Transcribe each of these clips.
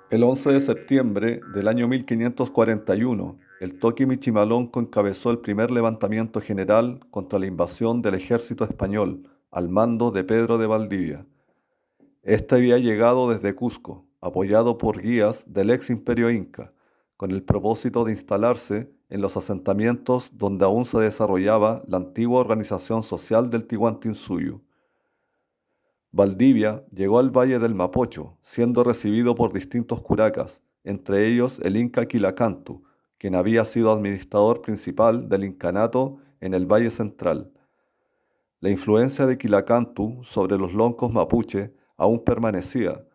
El 11 de septiembre del año 1541, el Toqui Michimalonco encabezó el primer levantamiento general contra la invasión del ejército español al mando de Pedro de Valdivia. Este había llegado desde Cusco, apoyado por guías del ex imperio inca, con el propósito de instalarse en los asentamientos donde aún se desarrollaba la antigua organización social del Tihuantinsuyo. Valdivia llegó al valle del Mapocho, siendo recibido por distintos curacas, entre ellos el inca Quilacantu, quien había sido administrador principal del incanato en el Valle Central. La influencia de Quilacantu sobre los loncos mapuche aún permanecía,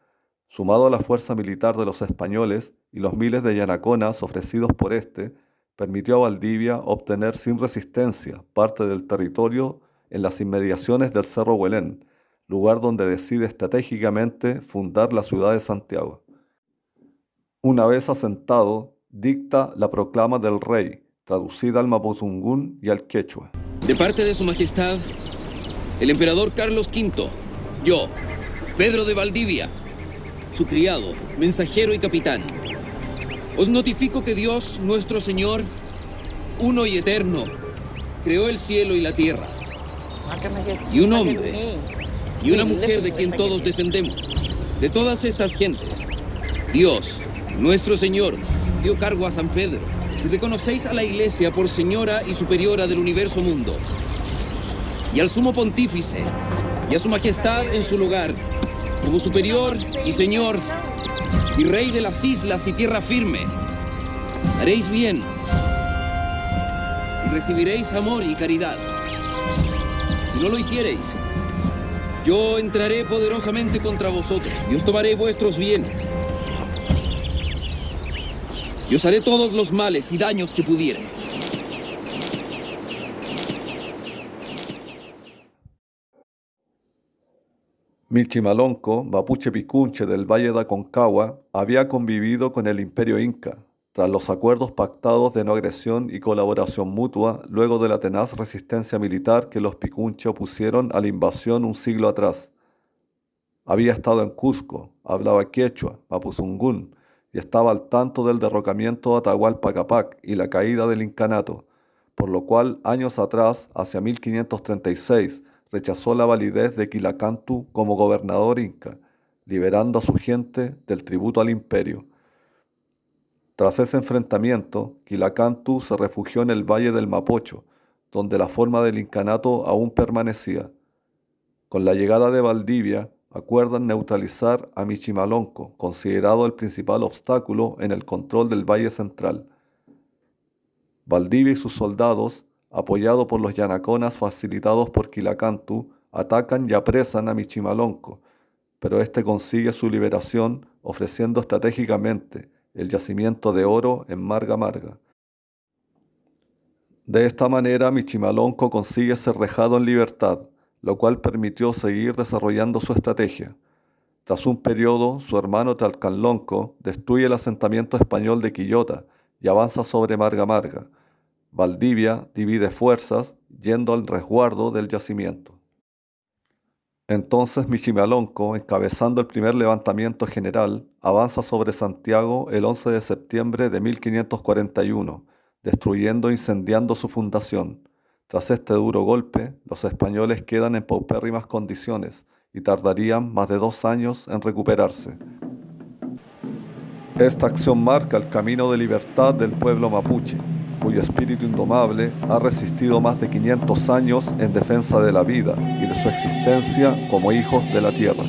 sumado a la fuerza militar de los españoles y los miles de yanaconas ofrecidos por éste, permitió a Valdivia obtener sin resistencia parte del territorio en las inmediaciones del Cerro Huelén, lugar donde decide estratégicamente fundar la ciudad de Santiago. Una vez asentado, dicta la proclama del rey, traducida al mapuzungún y al quechua. De parte de su majestad, el emperador Carlos V, yo, Pedro de Valdivia, su criado, mensajero y capitán, os notifico que Dios, nuestro Señor, uno y eterno, creó el cielo y la tierra, y un hombre y una mujer de quien todos descendemos. De todas estas gentes, Dios, nuestro Señor, dio cargo a San Pedro. Si reconocéis a la Iglesia por señora y superiora del universo mundo, y al sumo pontífice, y a su majestad en su lugar, como superior y señor, y rey de las islas y tierra firme, haréis bien, y recibiréis amor y caridad. Si no lo hiciereis, yo entraré poderosamente contra vosotros, y os tomaré vuestros bienes, y os haré todos los males y daños que pudiere. Michimalonco, mapuche picunche del Valle de Aconcagua, había convivido con el imperio inca, tras los acuerdos pactados de no agresión y colaboración mutua luego de la tenaz resistencia militar que los picunche opusieron a la invasión un siglo atrás. Había estado en Cusco, hablaba quechua, mapuzungún, y estaba al tanto del derrocamiento de Atahualpa Cápac y la caída del incanato, por lo cual años atrás, hacia 1536, rechazó la validez de Quilacantu como gobernador inca, liberando a su gente del tributo al imperio. Tras ese enfrentamiento, Quilacantu se refugió en el Valle del Mapocho, donde la forma del incanato aún permanecía. Con la llegada de Valdivia, acuerdan neutralizar a Michimalonco, considerado el principal obstáculo en el control del Valle Central. Valdivia y sus soldados, apoyados por los yanaconas facilitados por Quilacantu, atacan y apresan a Michimalonco, pero este consigue su liberación ofreciendo estratégicamente el yacimiento de oro en Marga Marga. De esta manera Michimalonco consigue ser dejado en libertad, lo cual permitió seguir desarrollando su estrategia. Tras un periodo, su hermano Tlalcanlonco destruye el asentamiento español de Quillota y avanza sobre Marga Marga. Valdivia divide fuerzas yendo al resguardo del yacimiento. Entonces Michimalonco, encabezando el primer levantamiento general, avanza sobre Santiago el 11 de septiembre de 1541, destruyendo e incendiando su fundación. Tras este duro golpe, los españoles quedan en paupérrimas condiciones y tardarían más de 2 años en recuperarse. Esta acción marca el camino de libertad del pueblo mapuche, cuyo espíritu indomable ha resistido más de 500 años en defensa de la vida y de su existencia como hijos de la tierra.